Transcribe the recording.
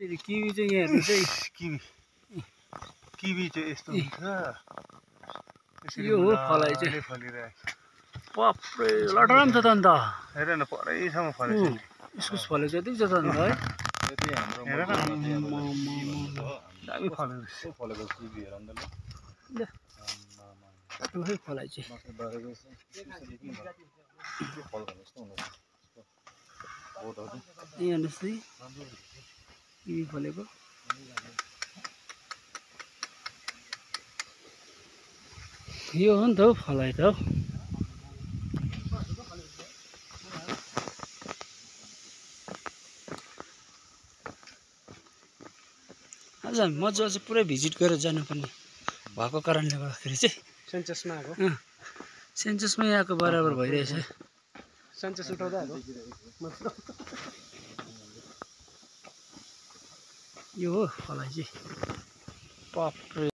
kiwi चाहिँ यहाँ चाहिँ किवी किवी चाहिँ यस्तो हुन्छ यो हो फलाइ चाहिँ फलिरहेको बाफ्रे लटरम छ त अन्त हेर न परैसम्म फलेछ इस्कुस फलेको जति छ त अन्त है हेर न दामी फलेको किवी हेर अन्त टुफै फलाइ चाहिँ यहाँ हेर्नुहोस् है किवी फलेको यो हो नि त हौ फलाइ त हौ आज हामी मजा चाहिँ पुरै भिजिट गरेर जानुपर्ने भएको कारणले गर्दाखेरि चाहिँ सेन्चसमा आएको सेन्चसमै आएको बराबर भइरहेछ सेन्चस उठाउँदा आएको यो हो फलाइ चाहिँ बाफ्रे